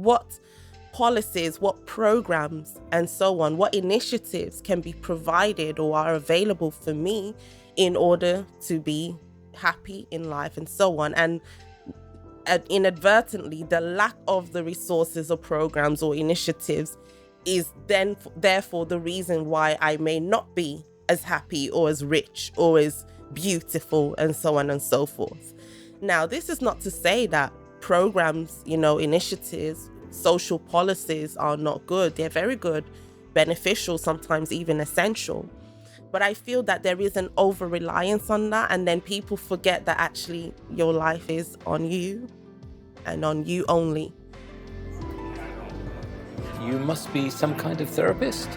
what policies, what programs, and so on, what initiatives can be provided or are available for me in order to be happy in life and so on. And inadvertently, the lack of the resources or programs or initiatives is then therefore the reason why I may not be as happy or as rich or as beautiful and so on and so forth. Now, this is not to say that programs, initiatives, social policies are not good. They're very good, beneficial, sometimes even essential. But I feel that there is an over-reliance on that, and then people forget that actually your life is on you and on you only. You must be some kind of therapist.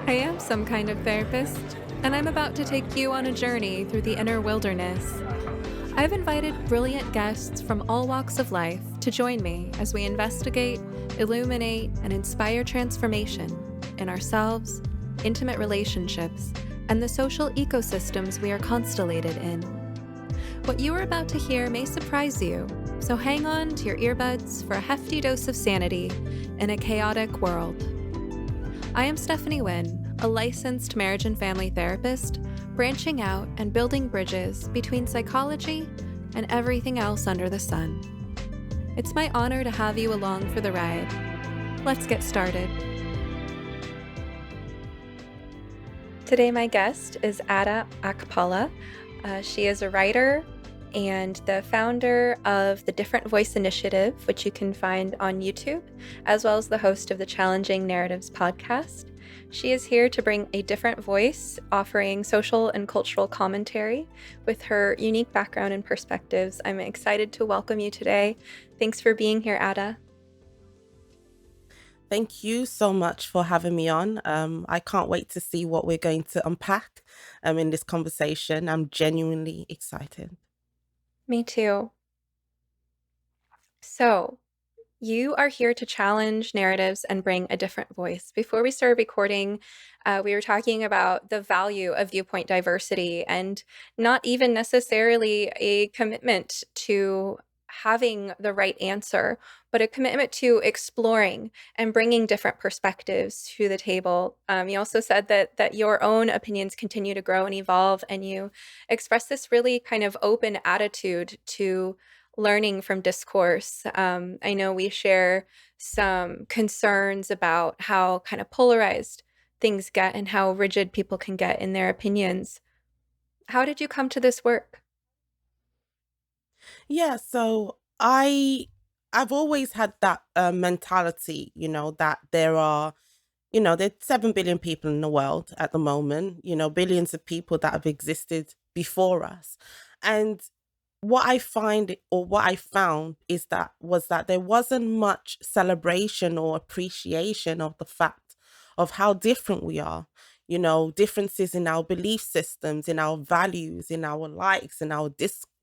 I am some kind of therapist, and I'm about to take you on a journey through the inner wilderness. I've invited brilliant guests from all walks of life to join me as we investigate, illuminate, and inspire transformation in ourselves, intimate relationships, and the social ecosystems we are constellated in. What you are about to hear may surprise you, so hang on to your earbuds for a hefty dose of sanity in a chaotic world. I am Stephanie Wynn, a licensed marriage and family therapist, branching out and building bridges between psychology and everything else under the sun. It's my honor to have you along for the ride. Let's get started. Today, my guest is Akpala. She is a writer and the founder of the Different Voice Initiative, which you can find on YouTube, as well as the host of the Challenging Narratives podcast. She is here to bring a different voice, offering social and cultural commentary with her unique background and perspectives. I'm excited to welcome you today. Thanks for being here, Ada. Thank you so much for having me on. I can't wait to see what we're going to unpack in this conversation. I'm genuinely excited. Me too. So, you are here to challenge narratives and bring a different voice. Before we started recording, we were talking about the value of viewpoint diversity and not even necessarily a commitment to having the right answer, but a commitment to exploring and bringing different perspectives to the table. You also said that your own opinions continue to grow and evolve, and you express this really kind of open attitude to learning from discourse. I know we share some concerns about how kind of polarized things get and how rigid people can get in their opinions. How did you come to this work? Yeah, so I've always had that mentality, that there's 7 billion people in the world at the moment, billions of people that have existed before us. And what I find or what I found was that there wasn't much celebration or appreciation of the fact of how different we are. Differences in our belief systems, in our values, in our likes, in our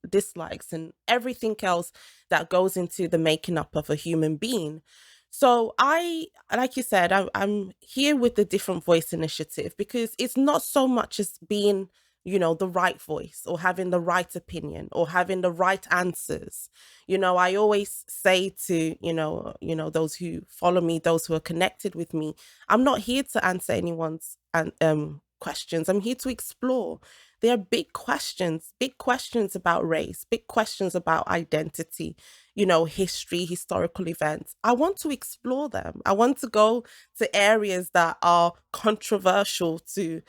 dislikes, and everything else that goes into the making up of a human being. So like you said, I'm here with the Different Voice Initiative because it's not so much as being the right voice or having the right opinion or having the right answers. I always say to, those who follow me, those who are connected with me, I'm not here to answer anyone's questions. I'm here to explore. There are big questions about race, big questions about identity, history, historical events. I want to explore them. I want to go to areas that are controversial to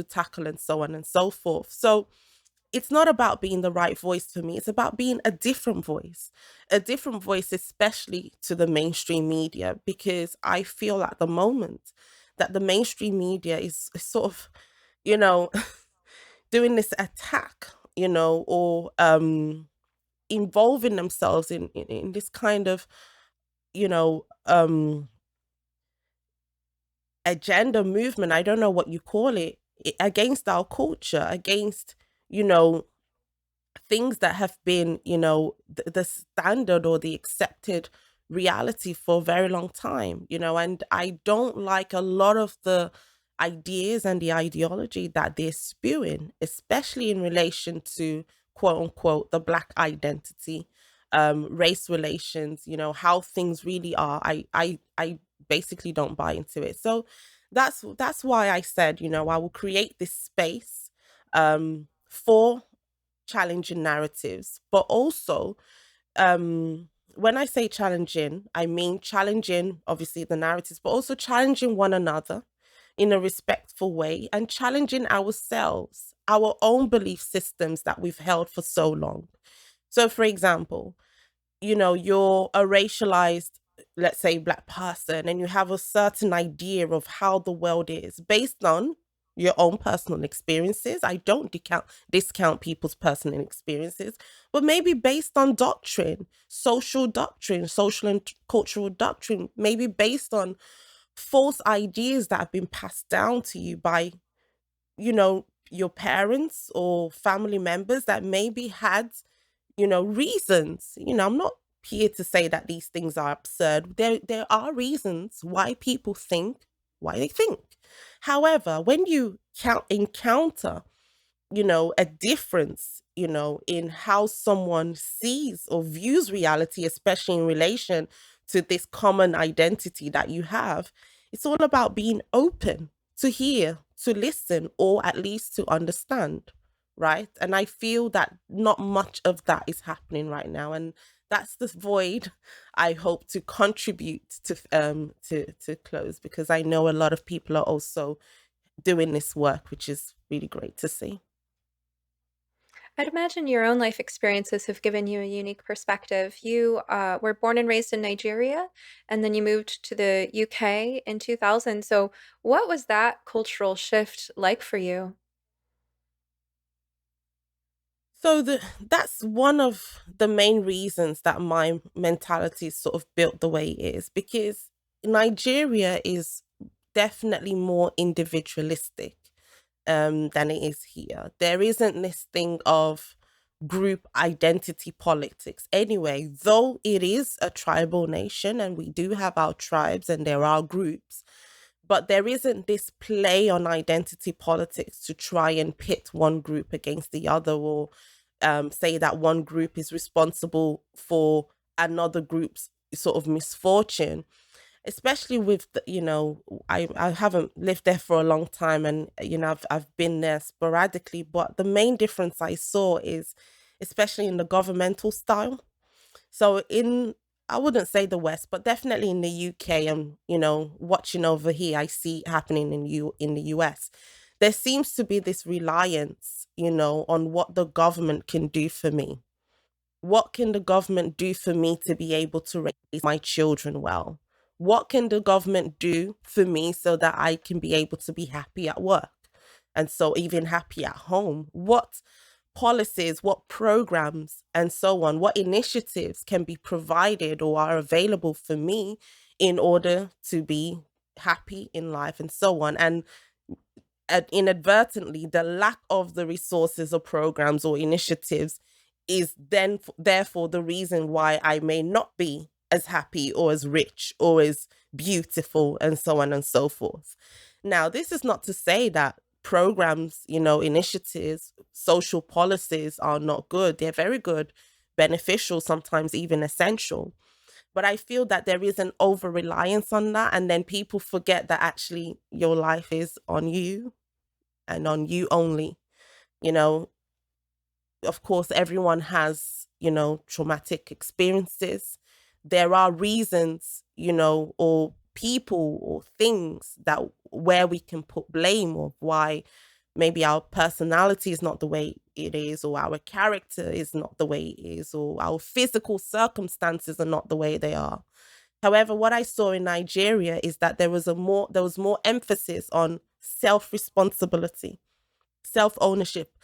tackle and so on and so forth. So it's not about being the right voice for me. It's about being a different voice, especially to the mainstream media, because I feel at the moment that the mainstream media is sort of, doing this attack, or involving themselves in this kind of, agenda movement, I don't know what you call it, against our culture, against, things that have been, the standard or the accepted reality for a very long time, and I don't like a lot of the ideas and the ideology that they're spewing, especially in relation to quote unquote the Black identity, race relations, how things really are. I basically don't buy into it. So that's why I said, I will create this space for challenging narratives, but also when I say challenging, I mean challenging obviously the narratives, but also challenging one another in a respectful way and challenging ourselves, our own belief systems that we've held for so long. So, for example, you're a racialized, let's say, black person, and you have a certain idea of how the world is based on your own personal experiences. I don't discount people's personal experiences, but maybe based on doctrine, social and cultural doctrine, maybe based on false ideas that have been passed down to you by, your parents or family members that maybe had, reasons. I'm not here to say that these things are absurd. There are reasons why people think why they think. However, when you encounter, a difference, in how someone sees or views reality, especially in relation to this common identity that you have, it's all about being open to hear, to listen, or at least to understand, right? And I feel that not much of that is happening right now. And that's the void I hope to contribute to close, because I know a lot of people are also doing this work, which is really great to see. I'd imagine your own life experiences have given you a unique perspective. You were born and raised in Nigeria, and then you moved to the UK in 2000. So, what was that cultural shift like for you? So that's one of the main reasons that my mentality is sort of built the way it is, because Nigeria is definitely more individualistic than it is here. There isn't this thing of group identity politics. Anyway, though it is a tribal nation and we do have our tribes and there are groups, but there isn't this play on identity politics to try and pit one group against the other, or say that one group is responsible for another group's sort of misfortune. Especially with I haven't lived there for a long time, and I've been there sporadically, but the main difference I saw is especially in the governmental style. So in, I wouldn't say the West, but definitely in the UK, and watching over here, I see it happening in the US. There seems to be this reliance, on what the government can do for me. What can the government do for me to be able to raise my children well? What can the government do for me so that I can be able to be happy at work? And so even happy at home? What policies, what programs, and so on, what initiatives can be provided or are available for me in order to be happy in life and so on? And inadvertently, the lack of the resources or programs or initiatives is then therefore the reason why I may not be as happy or as rich or as beautiful and so on and so forth. Now, this is not to say that programs, initiatives, social policies are not good. They're very good, beneficial, sometimes even essential. But I feel that there is an over reliance on that. And then people forget that actually your life is on you and on you only. You know, of course, everyone has, traumatic experiences. There are reasons, or people or things that where we can put blame of why maybe our personality is not the way it is, or our character is not the way it is, or our physical circumstances are not the way they are. However, what I saw in Nigeria is that there was more emphasis on self responsibility, self ownership.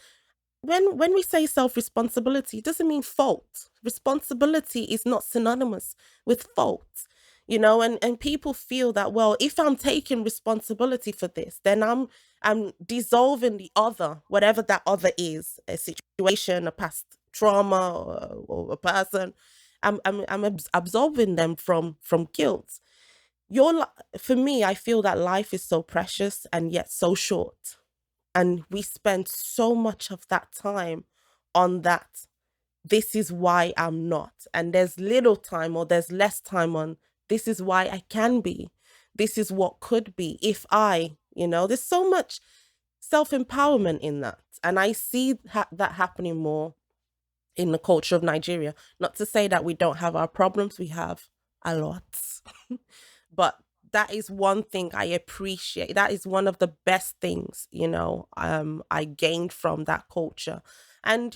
When we say self responsibility, it doesn't mean fault. Responsibility is not synonymous with fault. And people feel that, well, if I'm taking responsibility for this, then I'm dissolving the other, whatever that other is, a situation, a past trauma, or a person. I'm absolving them from guilt. For me, I feel that life is so precious and yet so short, and we spend so much of that time on that this is why I'm not. And there's little time or there's less time on this is why I can be. This is what could be if there's so much self empowerment in that. And I see that happening more in the culture of Nigeria. Not to say that we don't have our problems, we have a lot. But that is one thing I appreciate. That is one of the best things, I gained from that culture. And,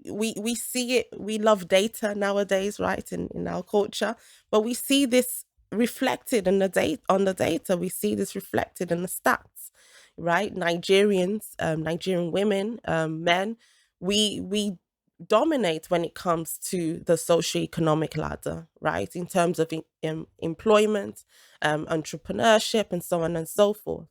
we see it, we love data nowadays, right, in our culture, but we see this reflected in the data on the data. We see this reflected in the stats, right? Nigerian women, men, we dominate when it comes to the socioeconomic ladder, right? In terms of employment, entrepreneurship, and so on and so forth.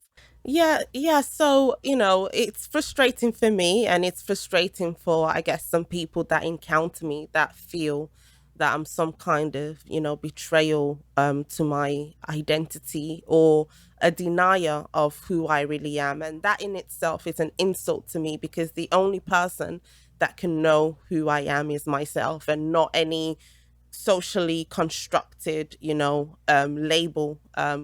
Yeah, yeah. So, it's frustrating for me and it's frustrating for, I guess, some people that encounter me that feel that I'm some kind of, betrayal to my identity or a denier of who I really am. And that in itself is an insult to me because the only person that can know who I am is myself and not any socially constructed, label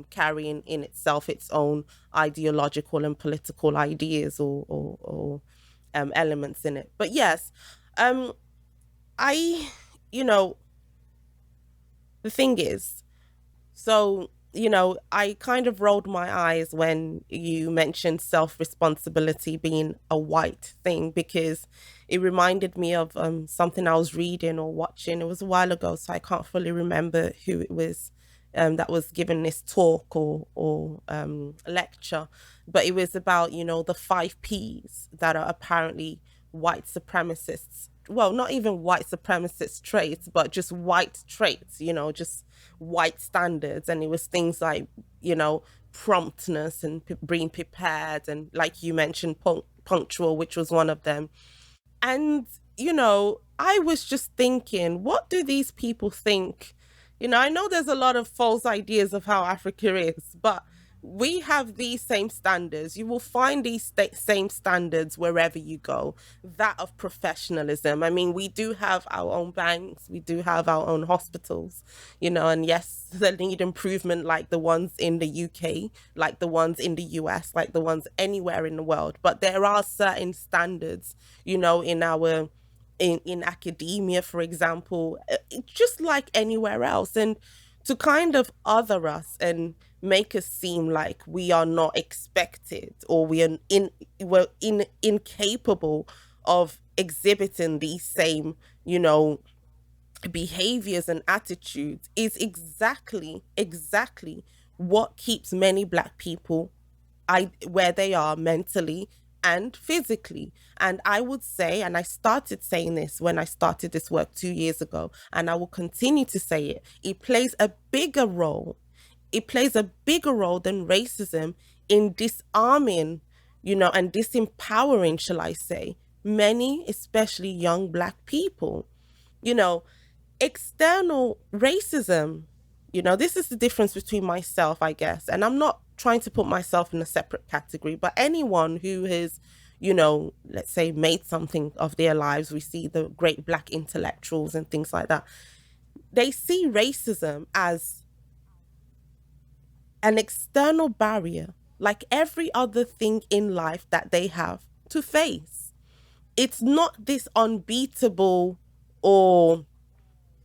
carrying in itself its own ideological and political ideas or elements in it. But yes, I, you know, the thing is, so, I kind of rolled my eyes when you mentioned self responsibility being a white thing because it reminded me of something I was reading or watching. It was a while ago, so I can't fully remember who it was that was giving this talk or lecture. But it was about, the five P's that are apparently white supremacists. Well, not even white supremacist traits, but just white traits, just white standards. And it was things like, promptness and being prepared. And like you mentioned, punctual, which was one of them. And, I was just thinking, what do these people think? I know there's a lot of false ideas of how Africa is, but we have these same standards. You will find these same standards wherever you go, that of professionalism. I mean, we do have our own banks, we do have our own hospitals, and yes, they need improvement like the ones in the UK, like the ones in the US, like the ones anywhere in the world. But there are certain standards, in our in academia, for example, just like anywhere else. And to kind of other us and make us seem like we are not expected or we're incapable of exhibiting these same, behaviors and attitudes is exactly what keeps many Black people where they are mentally and physically. And I would say, and I started saying this when I started this work 2 years ago, and I will continue to say it, it plays a bigger role. It plays a bigger role than racism in disarming, and disempowering, shall I say, many, especially young Black people. You know, external racism, this is the difference between myself, I guess, and I'm not trying to put myself in a separate category, but anyone who has, let's say, made something of their lives, we see the great Black intellectuals and things like that, they see racism as an external barrier, like every other thing in life that they have to face. It's not this unbeatable or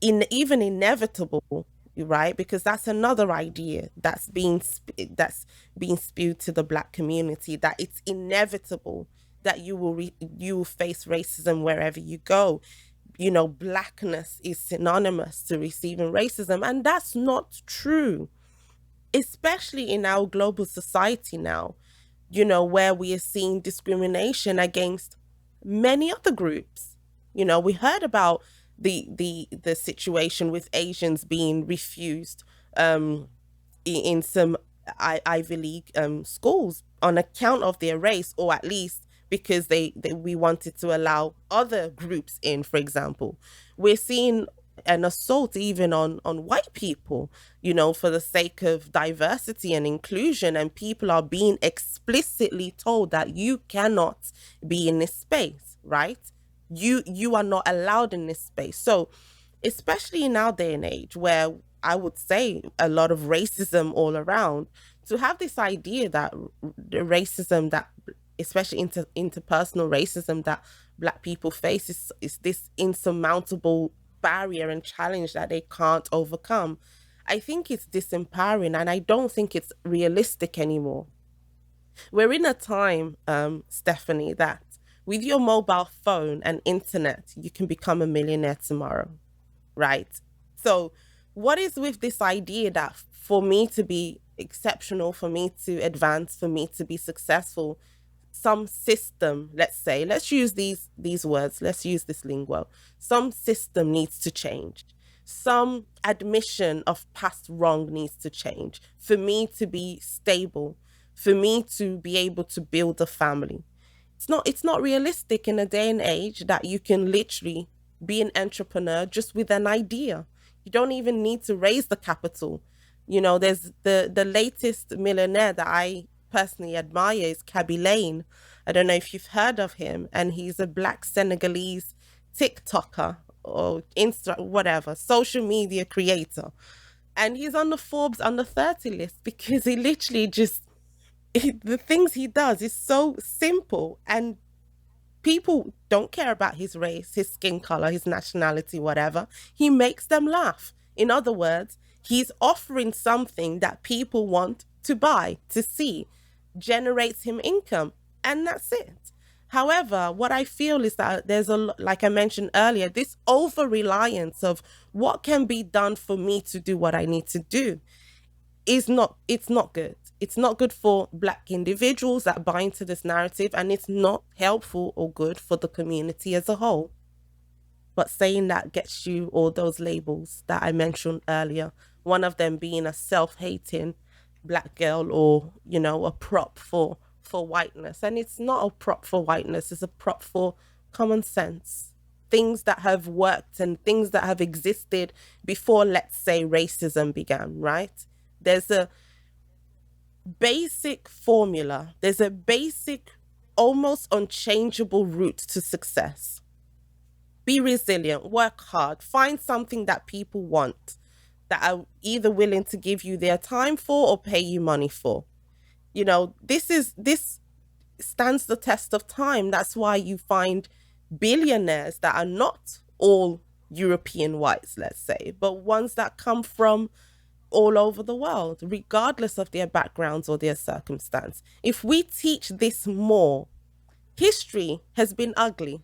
even inevitable, right? Because that's another idea that's being spewed to the Black community, that it's inevitable that you will face racism wherever you go. Blackness is synonymous to receiving racism, and that's not true, especially in our global society now, where we are seeing discrimination against many other groups. We heard about the situation with Asians being refused in some Ivy League schools on account of their race, or at least because we wanted to allow other groups in, for example. We're seeing an assault even on white people, for the sake of diversity and inclusion, and people are being explicitly told that you cannot be in this space, right? You are not allowed in this space. So especially in our day and age where I would say a lot of racism all around, to have this idea that the racism that, especially interpersonal racism that black people face is this insurmountable barrier and challenge that they can't overcome. I think it's disempowering and I don't think it's realistic anymore. We're in a time, Stephanie, that with your mobile phone and internet, you can become a millionaire tomorrow, right? So, what is with this idea that for me to be exceptional, for me to advance, for me to be successful, some system, let's say, let's use these words, let's use this lingo. Some system needs to change. Some admission of past wrong needs to change for me to be stable, for me to be able to build a family. It's not realistic in a day and age that you can literally be an entrepreneur just with an idea. You don't even need to raise the capital. There's the latest millionaire that I personally admire is Kaby Lane. I don't know if you've heard of him, and he's a black Senegalese TikToker or Insta whatever social media creator, and he's on the Forbes under 30 list because he literally just the things he does is so simple, and people don't care about his race, his skin color, his nationality, whatever. He makes them laugh. In other words, he's offering something that people want to buy, to see, generates him income, and that's it. However, what I feel is that there's like I mentioned earlier, this over reliance of what can be done for me to do what I need to do it's not good. It's not good for black individuals that buy into this narrative, and it's not helpful or good for the community as a whole. But saying that gets you all those labels that I mentioned earlier, one of them being a self-hating black girl, or a prop for whiteness. And it's not a prop for whiteness, it's a prop for common sense, things that have worked and things that have existed before, let's say, racism began, right? There's a basic formula, there's a basic, almost unchangeable route to success. Be resilient, work hard, find something that people want, that are either willing to give you their time for or pay you money for. This stands the test of time. That's why you find billionaires that are not all European whites, let's say, but ones that come from all over the world, regardless of their backgrounds or their circumstance. If we teach this more, history has been ugly.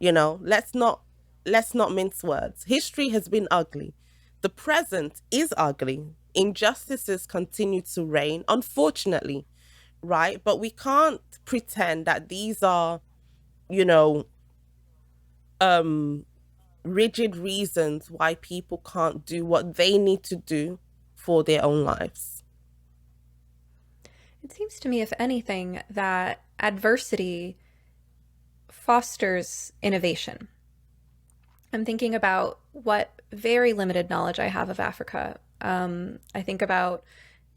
Let's not mince words. History has been ugly. The present is ugly. Injustices continue to reign, unfortunately, right? But we can't pretend that these are, you know, rigid reasons why people can't do what they need to do for their own lives. It seems to me, if anything, that adversity fosters innovation. I'm thinking about what very limited knowledge I have of Africa. I think about,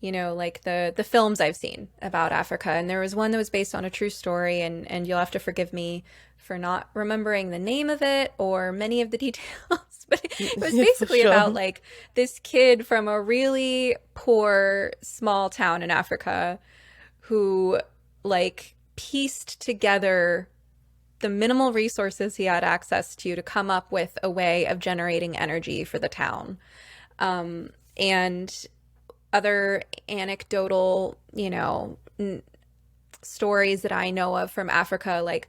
like the films I've seen about Africa, and there was one that was based on a true story, and you'll have to forgive me for not remembering the name of it or many of the details, but it was basically Sure. about like this kid from a really poor small town in Africa who like pieced together the minimal resources he had access to come up with a way of generating energy for the town. And other anecdotal, stories that I know of from Africa, like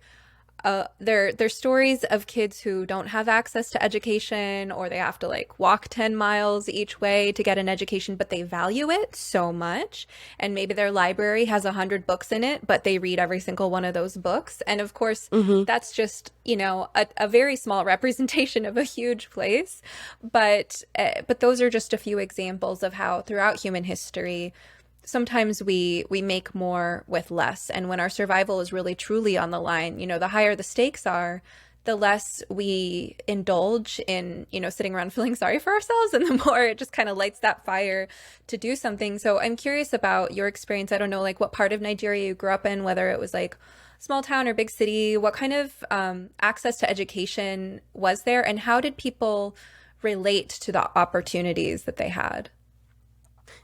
they're stories of kids who don't have access to education, or they have to like walk 10 miles each way to get an education, but they value it so much. And maybe their library has 100 books in it, but they read every single one of those books. And of course, that's just, a very small representation of a huge place. But those are just a few examples of how throughout human history, sometimes we make more with less. And when our survival is really truly on the line, the higher the stakes are, the less we indulge in, sitting around feeling sorry for ourselves, and the more it just kind of lights that fire to do something. So I'm curious about your experience. I don't know, like what part of Nigeria you grew up in, whether it was like small town or big city. What kind of access to education was there, and how did people relate to the opportunities that they had?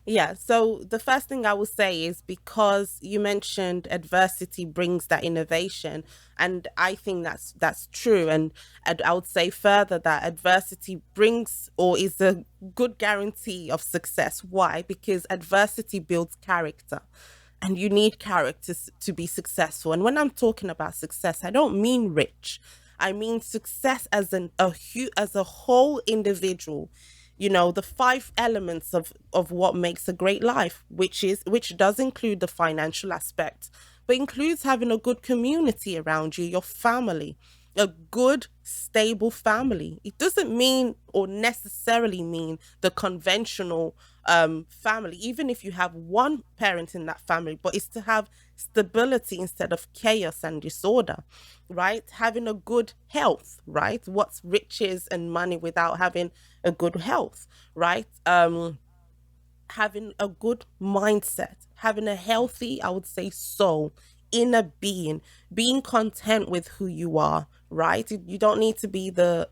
Yeah, so the first thing I will say is because you mentioned adversity brings that innovation, and I think that's true. And I would say further that adversity brings or is a good guarantee of success. Why? Because adversity builds character, and you need characters to be successful. And when I'm talking about success, I don't mean rich. I mean success as as a whole individual. The five elements of what makes a great life, which does include the financial aspect, but includes having a good community around you, your family, a good stable family. It doesn't mean or necessarily mean the conventional family, even if you have one parent in that family, but it's to have stability instead of chaos and disorder, right? Having a good health, right? What's riches and money without having a good health, right? Having a good mindset, having a healthy, I would say, soul, inner being, being content with who you are, right? You don't need to be the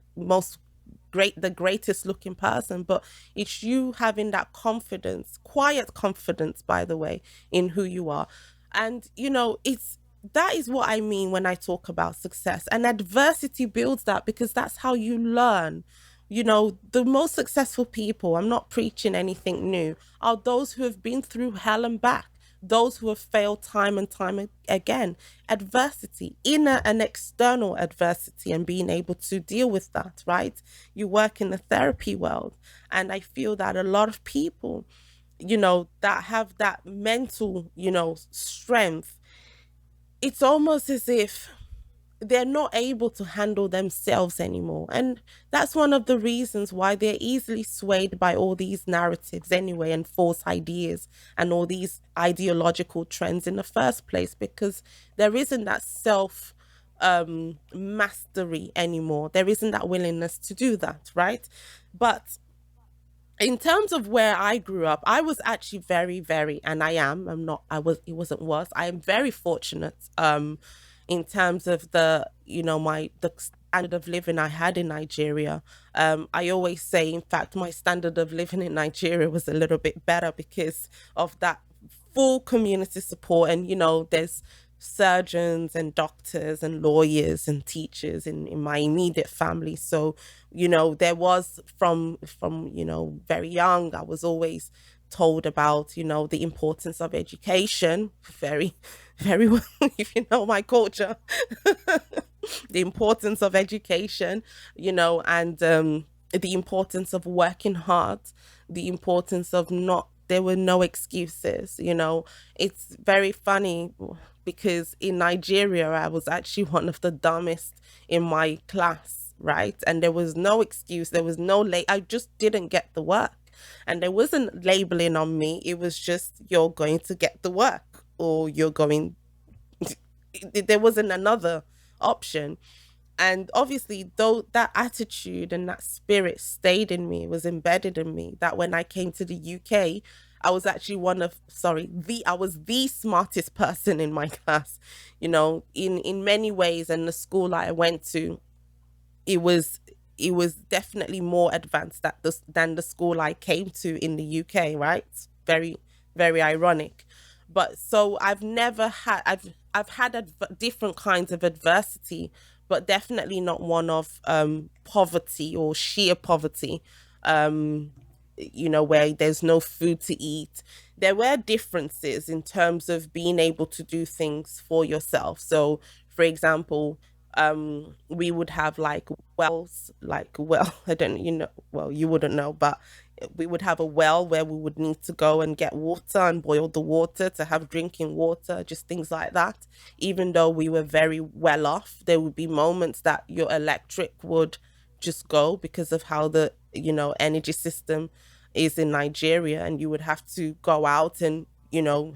greatest looking person, but it's you having that confidence, quiet confidence, by the way, in who you are. And, it's that is what I mean when I talk about success. And adversity builds that because that's how you learn. The most successful people, I'm not preaching anything new, are those who have been through hell and back, those who have failed time and time again. Adversity, inner and external adversity, and being able to deal with that, right? You work in the therapy world, and I feel that a lot of people, that have that mental, strength, it's almost as if they're not able to handle themselves anymore. And that's one of the reasons why they're easily swayed by all these narratives anyway, and false ideas and all these ideological trends in the first place, because there isn't that self mastery anymore. There isn't that willingness to do that, right? But in terms of where I grew up, I was actually very, very, and I'm not, it wasn't was, I am very fortunate, in terms of the standard of living I had in Nigeria. I always say, in fact, my standard of living in Nigeria was a little bit better because of that full community support. And, there's surgeons and doctors and lawyers and teachers in my immediate family. So, there was from, very young, I was always told about, the importance of education, very, very well, if you know my culture, the importance of education, and the importance of working hard, the importance of not, there were no excuses. It's very funny because in Nigeria, I was actually one of the dumbest in my class, right? And there was no excuse, there was no I just didn't get the work. And there wasn't labeling on me, it was just, you're going to get the work, or you're going, there wasn't another option. And obviously, though, that attitude and that spirit stayed in me, was embedded in me, that when I came to the UK, I was actually I was the smartest person in my class, in many ways. And the school I went to, it was definitely more advanced than the school I came to in the UK, right? Very, very ironic. But so I've had different kinds of adversity, but definitely not one of poverty or sheer poverty. Where there's no food to eat. There were differences in terms of being able to do things for yourself. So, for example, we would have like wells, I don't, well, you wouldn't know, but we would have a well where we would need to go and get water and boil the water to have drinking water, just things like that. Even though we were very well off, there would be moments that your electric would just go because of how the energy system is in Nigeria, and you would have to go out and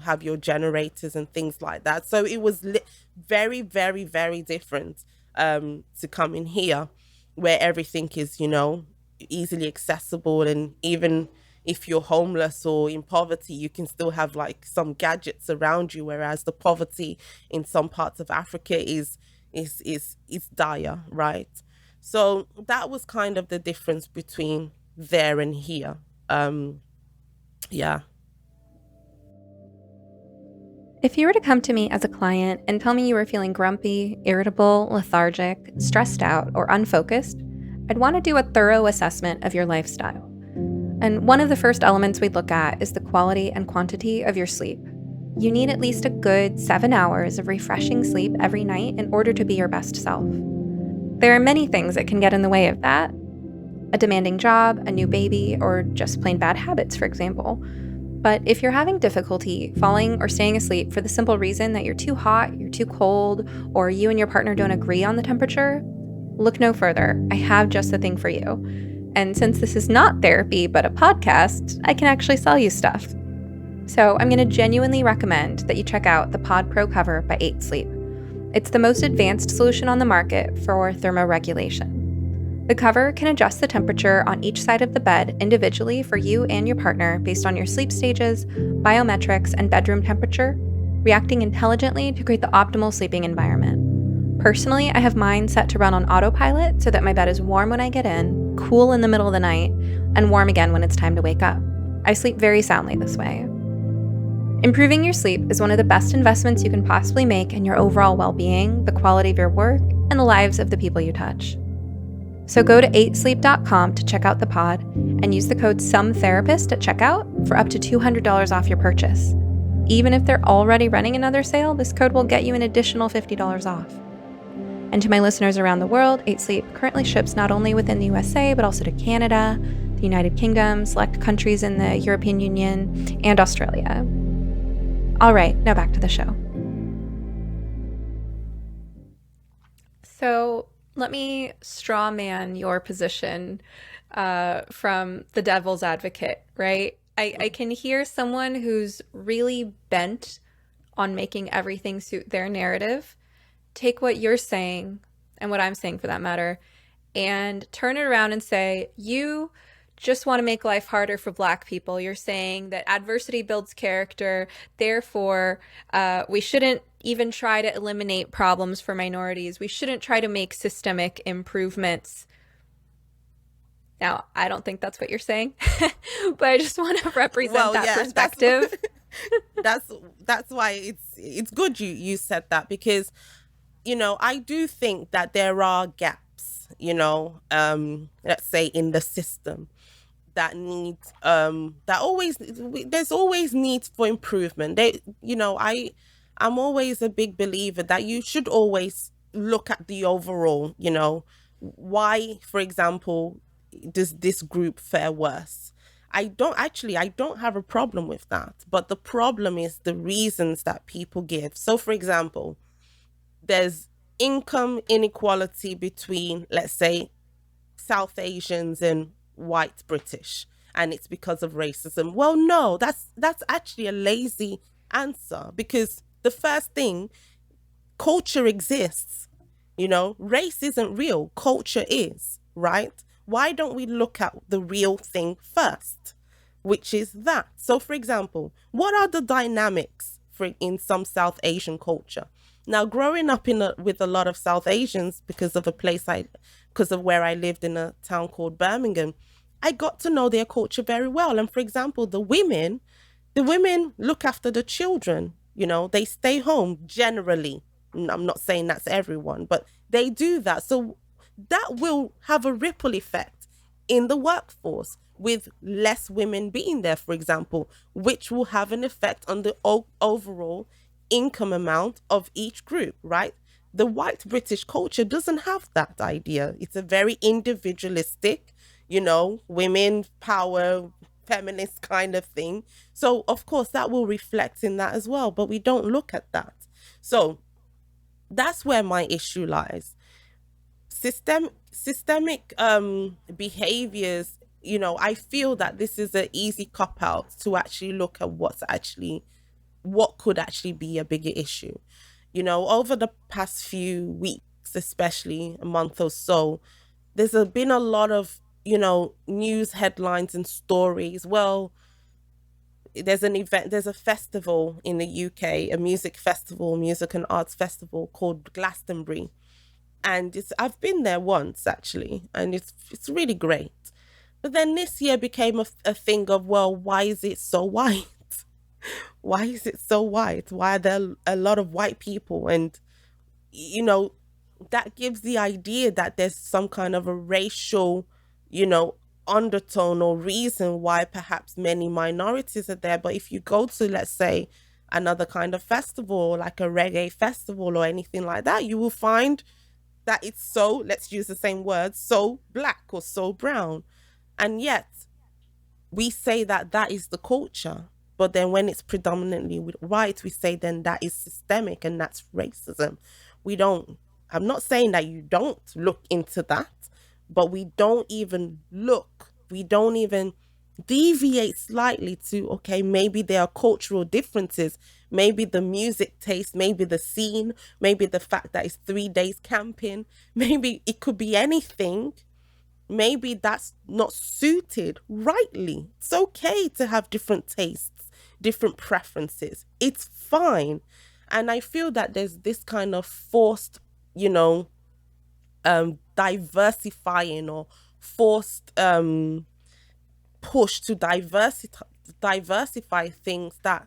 have your generators and things like that. So it was very, very, very different. to come in here, where everything is, easily accessible, and even if you're homeless or in poverty, you can still have like some gadgets around you, whereas the poverty in some parts of Africa is dire, right? So that was kind of the difference between there and here. um yeah. If you were to come to me as a client and tell me you were feeling grumpy, irritable, lethargic, stressed out, or unfocused, I'd want to do a thorough assessment of your lifestyle. And one of the first elements we'd look at is the quality and quantity of your sleep. You need at least a good 7 hours of refreshing sleep every night in order to be your best self. There are many things that can get in the way of that. A demanding job, a new baby, or just plain bad habits, for example. But if you're having difficulty falling or staying asleep for the simple reason that you're too hot, you're too cold, or you and your partner don't agree on the temperature, look no further. I have just the thing for you. And since this is not therapy but a podcast, I can actually sell you stuff. So I'm going to genuinely recommend that you check out the Pod Pro cover by 8 Sleep. It's the most advanced solution on the market for thermoregulation. The cover can adjust the temperature on each side of the bed individually for you and your partner based on your sleep stages, biometrics, and bedroom temperature, reacting intelligently to create the optimal sleeping environment. Personally, I have mine set to run on autopilot so that my bed is warm when I get in, cool in the middle of the night, and warm again when it's time to wake up. I sleep very soundly this way. Improving your sleep is one of the best investments you can possibly make in your overall well-being, the quality of your work, and the lives of the people you touch. So go to 8sleep.com to check out the pod and use the code SOMETHERAPIST at checkout for up to $200 off your purchase. Even if they're already running another sale, this code will get you an additional $50 off. And to my listeners around the world, 8sleep currently ships not only within the USA, but also to Canada, the United Kingdom, select countries in the European Union, and Australia. All right, now back to the show. So let me straw man your position from the devil's advocate, right? I can hear someone who's really bent on making everything suit their narrative, take what you're saying, and what I'm saying for that matter, and turn it around and say, you just want to make life harder for Black people. You're saying that adversity builds character, therefore we shouldn't even try to eliminate problems for minorities. We shouldn't try to make systemic improvements. Now, I don't think that's what you're saying, but I just want to represent that perspective. That's why it's good you said that, because I do think that there are gaps, let's say in the system that need there's always need for improvement. I'm always a big believer that you should always look at the overall, why, for example, does this group fare worse? I don't have a problem with that, but the problem is the reasons that people give. So for example, there's income inequality between, let's say, South Asians and white British, and it's because of racism. Well, no, that's actually a lazy answer, because the first thing, culture exists. Race isn't real, culture is, right? Why don't we look at the real thing first, which is that? So for example, what are the dynamics in some South Asian culture? Now, growing up with a lot of South Asians, because of where I lived in a town called Birmingham, I got to know their culture very well. And for example, the women look after the children. They stay home generally. I'm not saying that's everyone, but they do that. So that will have a ripple effect in the workforce, with less women being there, for example, which will have an effect on the overall income amount of each group, right? The white British culture doesn't have that idea. It's a very individualistic, women power, feminist kind of thing. So of course that will reflect in that as well, but we don't look at that. So that's where my issue lies. Systemic behaviors, I feel that this is an easy cop out to actually look at what could actually be a bigger issue. Over the past few weeks, weeks, especially a month or so, been a lot of, news headlines and stories. Well, there's a festival in the UK, a music festival, music and arts festival called Glastonbury. And I've been there once actually, and it's really great. But then this year became a thing of, well, why is it so white? Why is it so white? Why are there a lot of white people? And you know, that gives the idea that there's some kind of a racial, you know, undertone or reason why perhaps many minorities are there. But if you go to, let's say, another kind of festival, like a reggae festival or anything like that, you will find that it's so, let's use the same word, so black or so brown. And yet we say that that is the culture. But then when it's predominantly white, we say then that is systemic and that's racism. We don't, I'm not saying that you don't look into that, but we don't even look, we don't even deviate slightly to, okay, maybe there are cultural differences, maybe the music taste, maybe the scene, maybe the fact that it's 3 days camping, maybe it could be anything. Maybe that's not suited rightly. It's okay to have different tastes, different preferences. It's fine. And I feel that there's this kind of forced, diversifying or forced push to diversify things that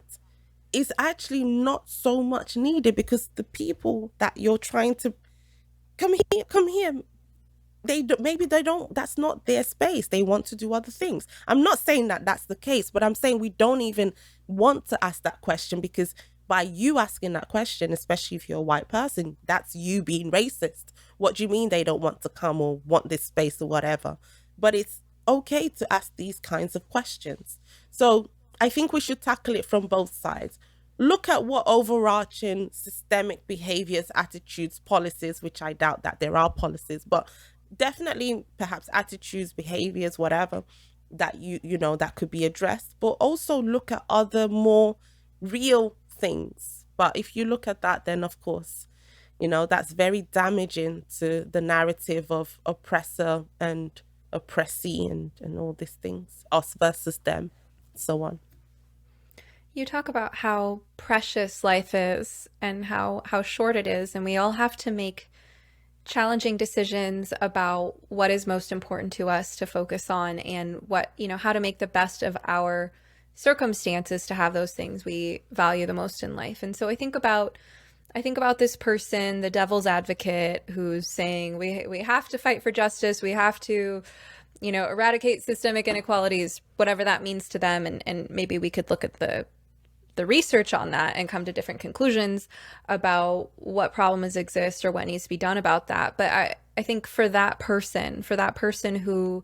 is actually not so much needed, because the people that you're trying to come here, maybe they don't, that's not their space, they want to do other things. I'm not saying that that's the case, but I'm saying we don't even want to ask that question, because by you asking that question, especially if you're a white person, that's you being racist. What do you mean they don't want to come or want this space or whatever? But it's okay to ask these kinds of questions. So I think we should tackle it from both sides. Look at what overarching systemic behaviors, attitudes, policies, which I doubt that there are policies, but definitely perhaps attitudes, behaviors, whatever, that that could be addressed. But also look at other more real things. But if you look at that, then of course, that's very damaging to the narrative of oppressor and oppressee and all these things, us versus them, so on. You talk about how precious life is and how short it is, and we all have to make challenging decisions about what is most important to us to focus on, and what, how to make the best of our circumstances to have those things we value the most in life. And so I think about this person, the devil's advocate, who's saying we have to fight for justice, we have to, eradicate systemic inequalities, whatever that means to them. And maybe we could look at the research on that and come to different conclusions about what problems exist or what needs to be done about that. But I think for that person who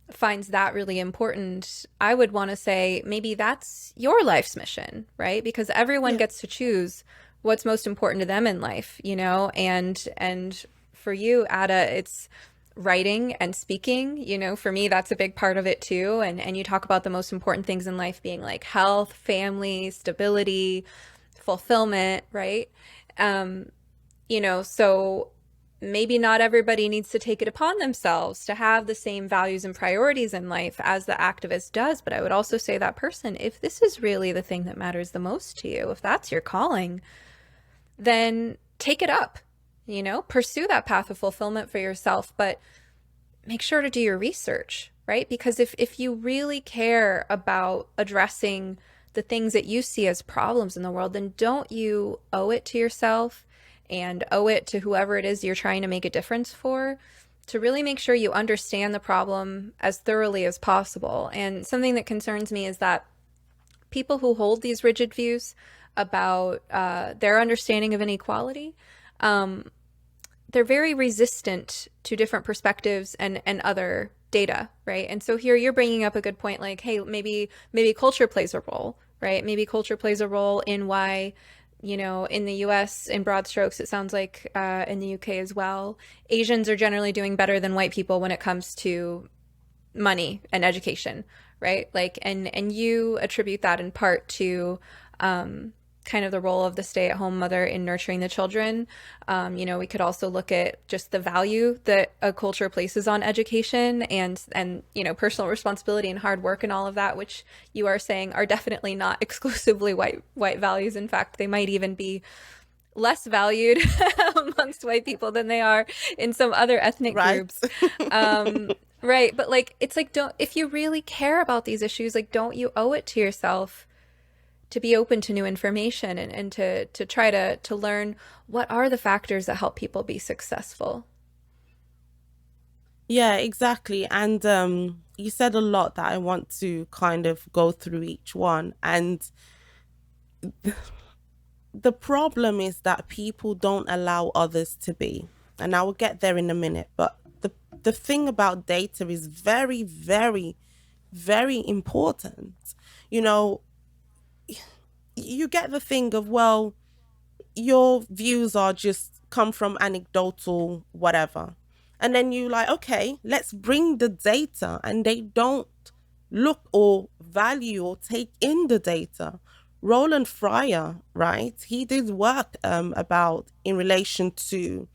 finds that really important, I would want to say maybe that's your life's mission, right? Because everyone gets to choose what's most important to them in life, and for you, Ada, it's writing and speaking. For me, that's a big part of it too. And you talk about the most important things in life being like health, family, stability, fulfillment, right? So maybe not everybody needs to take it upon themselves to have the same values and priorities in life as the activist does. But I would also say that person, if this is really the thing that matters the most to you, if that's your calling, then take it up, pursue that path of fulfillment for yourself, but make sure to do your research, right? Because if you really care about addressing the things that you see as problems in the world, then don't you owe it to yourself and owe it to whoever it is you're trying to make a difference for, to really make sure you understand the problem as thoroughly as possible. And something that concerns me is that people who hold these rigid views about their understanding of inequality, they're very resistant to different perspectives and other data, right? And so here you're bringing up a good point, like, hey, maybe culture plays a role, right? Maybe culture plays a role in why, in the US, in broad strokes, it sounds like in the UK as well, Asians are generally doing better than white people when it comes to money and education, right? Like, and you attribute that in part to kind of the role of the stay-at-home mother in nurturing the children. We could also look at just the value that a culture places on education and personal responsibility and hard work and all of that, which you are saying are definitely not exclusively white values. In fact, they might even be less valued amongst white people than they are in some other ethnic Right. groups. Right, but like it's like don't if you really care about these issues, like don't you owe it to yourself to be open to new information and to try to learn what are the factors that help people be successful. Yeah, exactly. And you said a lot that I want to kind of go through each one. And the problem is that people don't allow others to be. And I will get there in a minute. But the thing about data is very, very, very important. You know, you get the thing of, well, your views are just come from anecdotal whatever, and then you like, okay, let's bring the data, and they don't look or value or take in the data. Roland Fryer, right, he did work about in relation to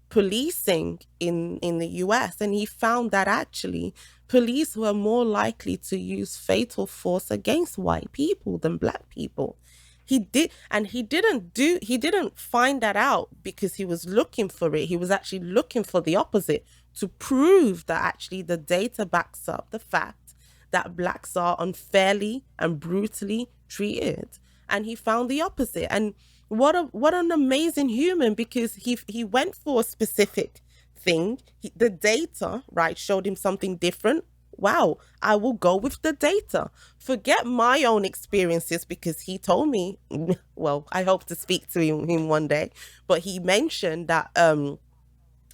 policing in the US, and he found that actually police were more likely to use fatal force against white people than black people. He did, and he didn't find that out because he was looking for it. He was actually looking for the opposite, to prove that actually the data backs up the fact that blacks are unfairly and brutally treated. And he found the opposite. And what an amazing human, because he went for a specific thing. The data, right, showed him something different. Wow, I will go with the data. Forget my own experiences, because he told me, well, I hope to speak to him one day, but he mentioned that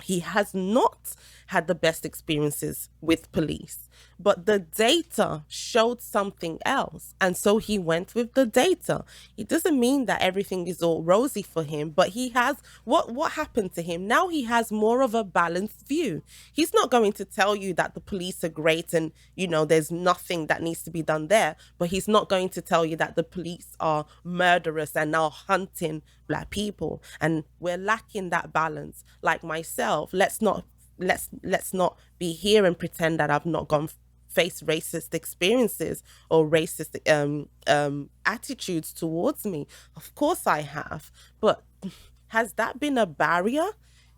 he has not had the best experiences with police, but the data showed something else. And so he went with the data. It doesn't mean that everything is all rosy for him, but he has what happened to him. Now he has more of a balanced view. He's not going to tell you that the police are great and, there's nothing that needs to be done there, but he's not going to tell you that the police are murderous and are hunting black people. And we're lacking that balance. Like myself, let's not be here and pretend that I've not gone face racist experiences or racist attitudes towards me. Of course I have, but has that been a barrier?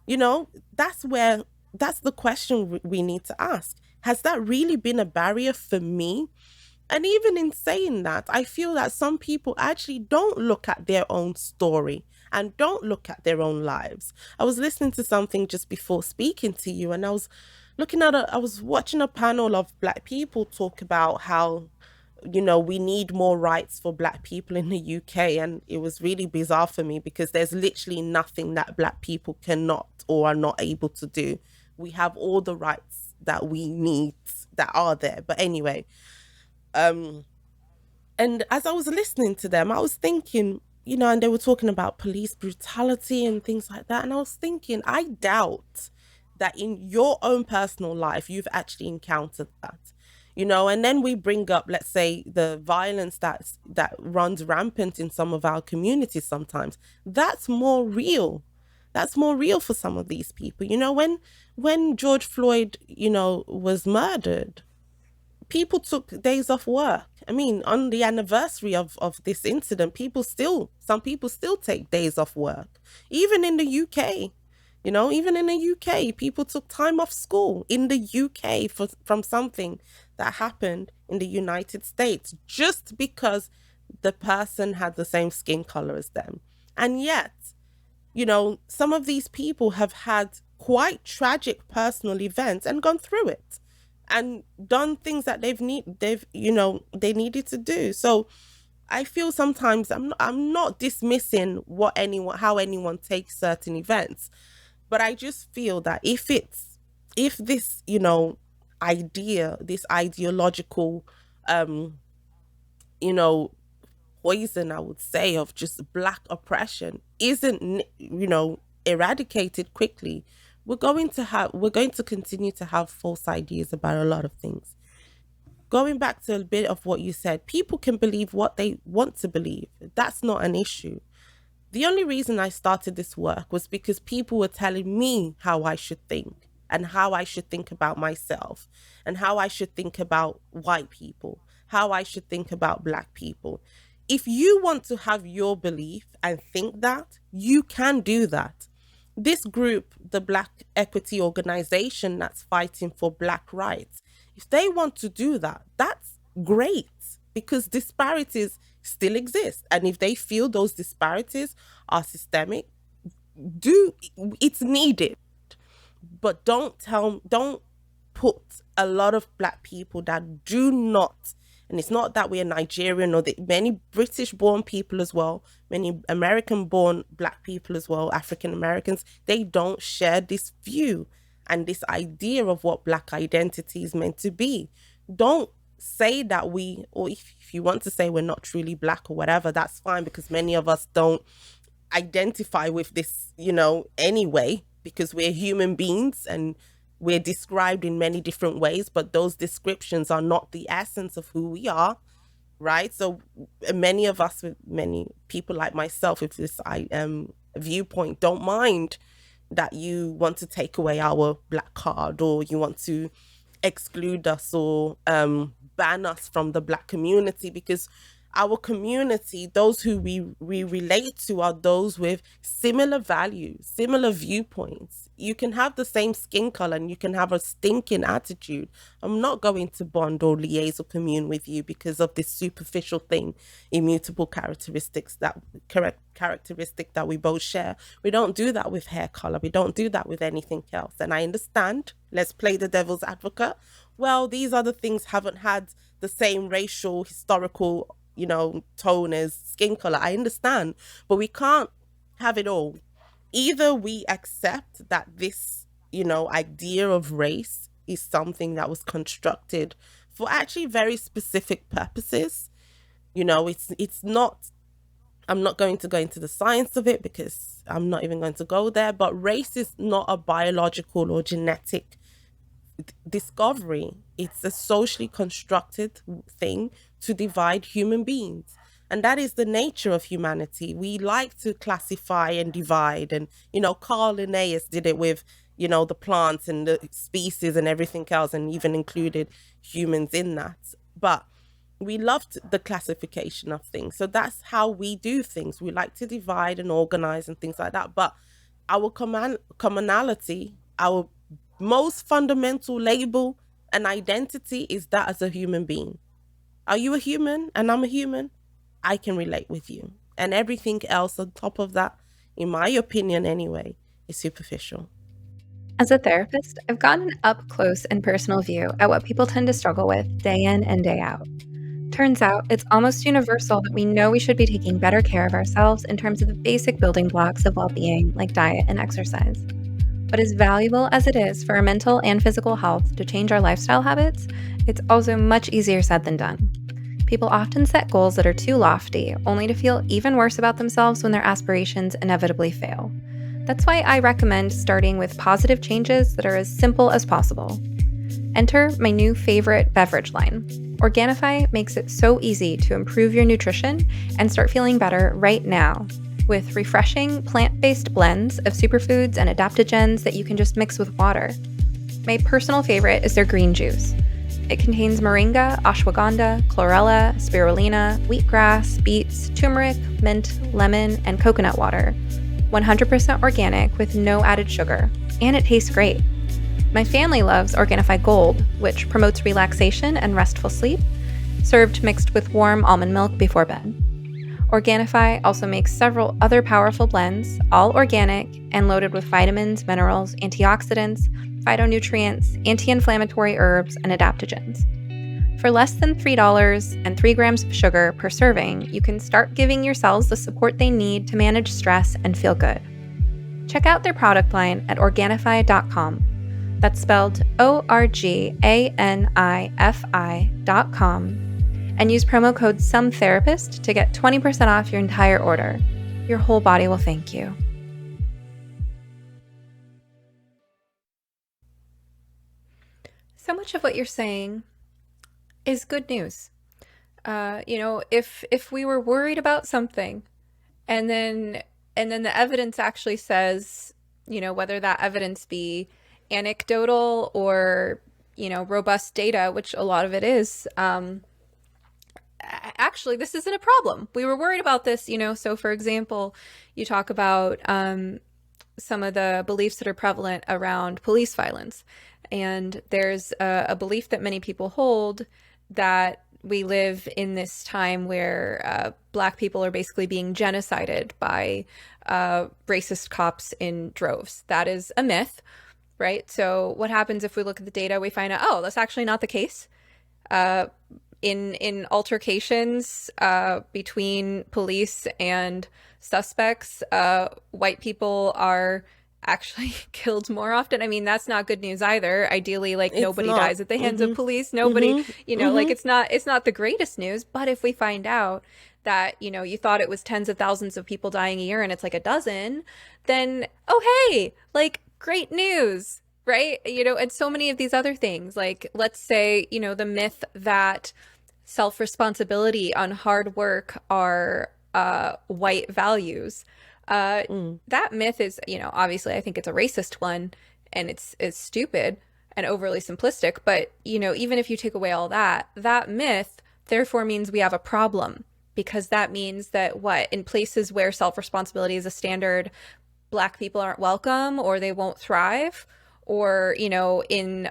That's the question we need to ask. Has that really been a barrier for me? And even in saying that, I feel that some people actually don't look at their own story and don't look at their own lives. I was listening to something just before speaking to you, and I was I was watching a panel of black people talk about how, we need more rights for black people in the UK. And it was really bizarre for me, because there's literally nothing that black people cannot or are not able to do. We have all the rights that we need that are there. But anyway, um, and as I was listening to them, I was thinking, and they were talking about police brutality and things like that. And I was thinking, I doubt that in your own personal life, you've actually encountered that. And then we bring up, let's say, the violence that runs rampant in some of our communities sometimes. That's more real. That's more real for some of these people. When George Floyd, was murdered, people took days off work. I mean, on the anniversary of this incident, some people still take days off work. Even in the UK, even in the UK, people took time off school in the UK from something that happened in the United States, just because the person had the same skin color as them. And yet, some of these people have had quite tragic personal events and gone through it and done things that they needed to do. So I feel sometimes I'm not dismissing how anyone takes certain events, but I just feel that if this, this ideological, you know, poison, I would say, of just black oppression isn't, eradicated quickly, we're going to continue to have false ideas about a lot of things. going back to a bit of what you said, people can believe what they want to believe. That's not an issue. The only reason I started this work was because people were telling me how I should think and how I should think about myself and how I should think about white people, how I should think about black people. If you want to have your belief and think that, you can do that. This group, the Black Equity Organization that's fighting for black rights, if they want to do that, that's great because disparities still exist. And if they feel those disparities are systemic, do it's needed. But don't put a lot of black people that do not, and it's not that we're Nigerian or many British born people as well, many American born black people as well, African Americans, they don't share this view and this idea of what black identity is meant to be. Don't say that we, or if you want to say we're not truly black or whatever, that's fine, because many of us don't identify with this, anyway, because we're human beings and we're described in many different ways, but those descriptions are not the essence of who we are, right? So many of us, many people like myself, with this viewpoint, don't mind that you want to take away our black card, or you want to exclude us, or ban us from the black community, because our community, those who we relate to, are those with similar values, similar viewpoints. You can have the same skin color and you can have a stinking attitude. I'm not going to bond or liaise or commune with you because of this superficial thing, immutable characteristic that we both share. We don't do that with hair color. We don't do that with anything else. And I understand, let's play the devil's advocate. Well, these other things haven't had the same racial, historical, tone as skin color. I understand, but we can't have it all. Either we accept that this, idea of race is something that was constructed for actually very specific purposes. It's not, I'm not going to go into the science of it because I'm not even going to go there, but race is not a biological or genetic discovery. It's a socially constructed thing to divide human beings. And that is the nature of humanity. We like to classify and divide. And, Carl Linnaeus did it with, the plants and the species and everything else, and even included humans in that. But we loved the classification of things. So that's how we do things. We like to divide and organize and things like that. But our commonality, our most fundamental label and identity is that as a human being. Are you a human and I'm a human? I can relate with you. And everything else on top of that, in my opinion anyway, is superficial. As a therapist, I've gotten an up-close and personal view at what people tend to struggle with day in and day out. Turns out, it's almost universal that we know we should be taking better care of ourselves in terms of the basic building blocks of well-being, like diet and exercise. But as valuable as it is for our mental and physical health to change our lifestyle habits, it's also much easier said than done. People often set goals that are too lofty, only to feel even worse about themselves when their aspirations inevitably fail. That's why I recommend starting with positive changes that are as simple as possible. Enter my new favorite beverage line. Organifi makes it so easy to improve your nutrition and start feeling better right now, with refreshing plant-based blends of superfoods and adaptogens that you can just mix with water. My personal favorite is their green juice. It contains moringa, ashwagandha, chlorella, spirulina, wheatgrass, beets, turmeric, mint, lemon, and coconut water. 100% organic with no added sugar, and it tastes great. My family loves Organifi Gold, which promotes relaxation and restful sleep, served mixed with warm almond milk before bed. Organifi also makes several other powerful blends, all organic and loaded with vitamins, minerals, antioxidants, phytonutrients, anti-inflammatory herbs, and adaptogens. For less than $3 and 3 grams of sugar per serving, you can start giving your cells the support they need to manage stress and feel good. Check out their product line at Organifi.com. That's spelled ORGANIFI.com. And use promo code SOMETHERAPIST to get 20% off your entire order. Your whole body will thank you. So much of what you're saying, is good news. If we were worried about something, and then the evidence actually says, whether that evidence be anecdotal or robust data, which a lot of it is, actually this isn't a problem. We were worried about this. So for example, you talk about some of the beliefs that are prevalent around police violence, and there's a belief that many people hold that we live in this time where Black people are basically being genocided by racist cops in droves. That is a myth, right? So what happens if we look at the data? We find out, oh, that's actually not the case. In altercations between police and suspects, white people are actually killed more often. I mean, that's not good news either. Ideally, like, It's nobody not. dies at the hands of police. Nobody, like, it's not the greatest news. But if we find out that, you thought it was tens of thousands of people dying a year and it's like a dozen, then, oh, hey, like, great news, right? And so many of these other things, like, let's say, the myth that self-responsibility on hard work are white values. That myth is, obviously I think it's a racist one, and it's stupid and overly simplistic. But, even if you take away all that, that myth therefore means we have a problem, because that means that in places where self-responsibility is a standard, Black people aren't welcome, or they won't thrive, or, in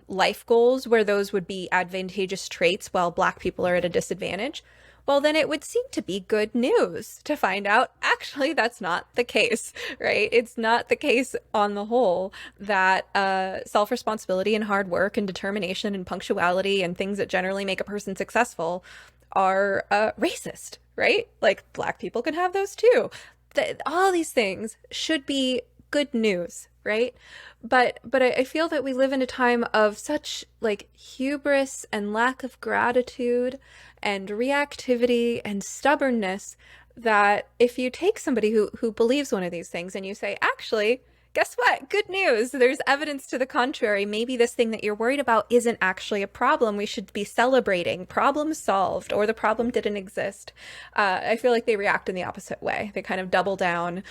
life goals where those would be advantageous traits while Black people are at a disadvantage. Well, then it would seem to be good news to find out actually that's not the case, right? It's not the case on the whole that self-responsibility and hard work and determination and punctuality and things that generally make a person successful are racist, right? Like, Black people can have those too. All these things should be good news, right? But I feel that we live in a time of such, like, hubris and lack of gratitude and reactivity and stubbornness that if you take somebody who believes one of these things and you say, actually, guess what? Good news. There's evidence to the contrary. Maybe this thing that you're worried about isn't actually a problem. We should be celebrating. Problem solved, or the problem didn't exist. I feel like they react in the opposite way. They kind of double down.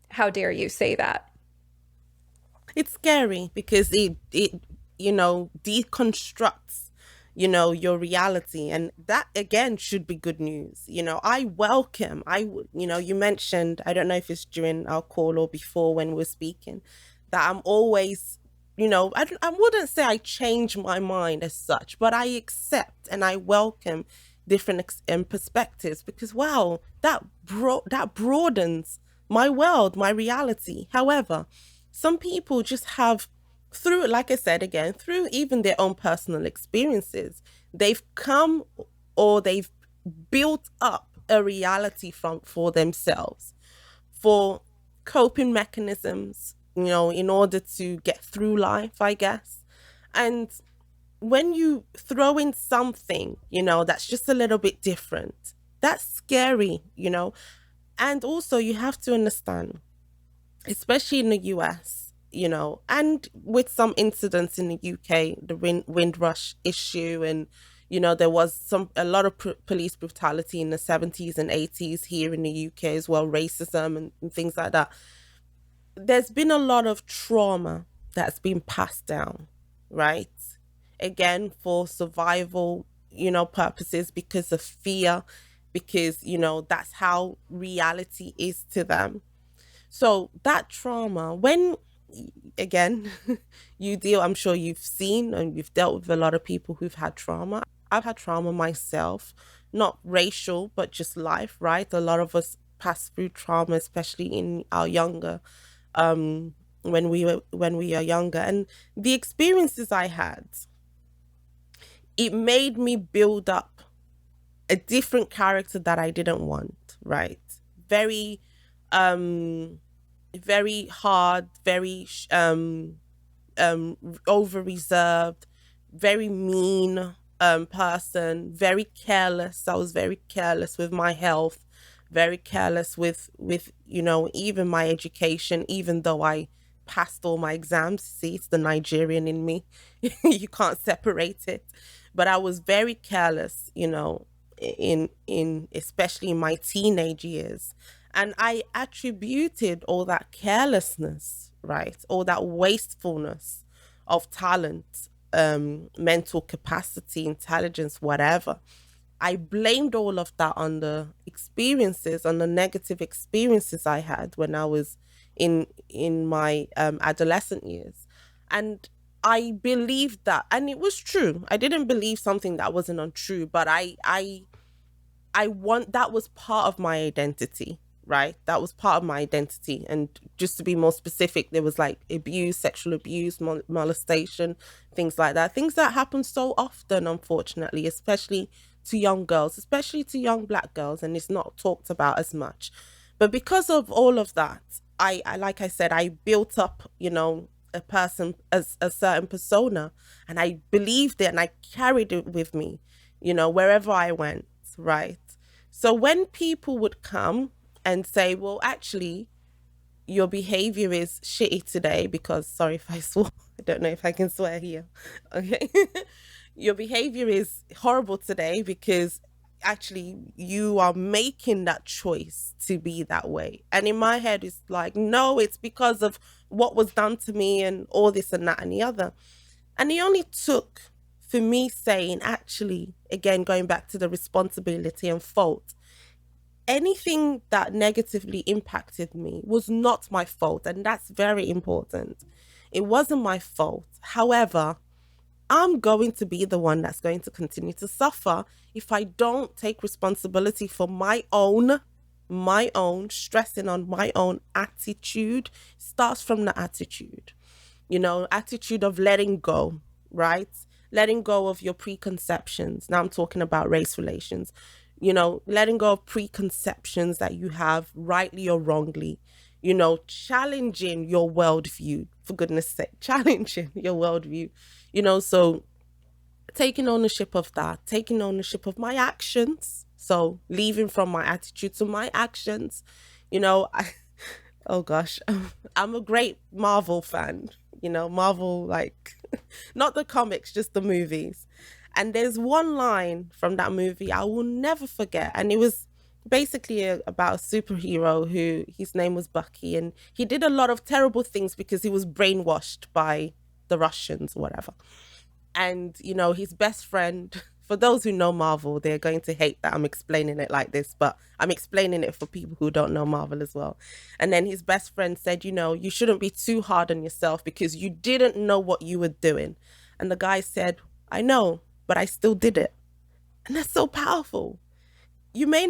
How dare you say that? It's scary because it deconstructs, your reality, and that again should be good news. I welcome. You mentioned, I don't know if it's during our call or before when we were speaking, that I'm always, I wouldn't say I change my mind as such, but I accept and I welcome different perspectives, because wow, that broadens my world, my reality. However, some people just have, through, like I said again, through even their own personal experiences, they've come, or they've built up a reality for themselves, for coping mechanisms, in order to get through life, I guess. And when you throw in something, that's just a little bit different, that's scary, And also you have to understand, especially in the US, and with some incidents in the UK, the Windrush issue, and there was a lot of police brutality in the 70s and 80s here in the UK as well, racism and things like that. There's been a lot of trauma that's been passed down, right? Again, for survival, purposes, because of fear, because that's how reality is to them. So that trauma, when, again, I'm sure you've seen and you've dealt with a lot of people who've had trauma. I've had trauma myself, not racial, but just life, right? A lot of us pass through trauma, especially in our younger, when we are younger. And the experiences I had, it made me build up a different character that I didn't want, right? Very, very hard, very over reserved, very mean person, very careless. I was very careless with my health, very careless with even my education, even though I passed all my exams. See, it's the Nigerian in me. You can't separate it. but I was very careless, in especially in my teenage years. And I attributed all that carelessness, right? All that wastefulness of talent, mental capacity, intelligence, whatever. I blamed all of that on the experiences, on the negative experiences I had when I was in my adolescent years. And I believed that, and it was true. I didn't believe something that wasn't untrue, but I want that was part of my identity, right? That was part of my identity. And just to be more specific, there was like abuse, sexual abuse, molestation, things like that. Things that happen so often, unfortunately, especially to young girls, especially to young black girls, and it's not talked about as much. But because of all of that, I like I said, I built up, a person as a certain persona, and I believed it and I carried it with me, wherever I went, right? So when people would come and say, well, actually, your behavior is shitty today because, sorry if I swore, I don't know if I can swear here. Okay. Your behavior is horrible today because actually you are making that choice to be that way. And in my head, it's like, no, it's because of what was done to me and all this and that and the other. And it only took for me saying, actually, again, going back to the responsibility and fault, anything that negatively impacted me was not my fault. And that's very important. It wasn't my fault. However, I'm going to be the one that's going to continue to suffer if I don't take responsibility for my own stressing on my own attitude. Starts from the attitude, attitude of letting go, right? Letting go of your preconceptions. Now I'm talking about race relations, letting go of preconceptions that you have, rightly or wrongly, challenging your worldview, for goodness sake, challenging your worldview, so taking ownership of that, taking ownership of my actions. So leaving from my attitude to my actions, oh gosh, I'm a great Marvel fan, Marvel, like, not the comics, just the movies. And there's one line from that movie I will never forget. And it was basically about a superhero who his name was Bucky. And he did a lot of terrible things because he was brainwashed by the Russians, whatever. And, his best friend, for those who know Marvel, they're going to hate that I'm explaining it like this, but I'm explaining it for people who don't know Marvel as well. And then his best friend said, you shouldn't be too hard on yourself because you didn't know what you were doing. And the guy said, I know, but I still did it. And that's so powerful. You may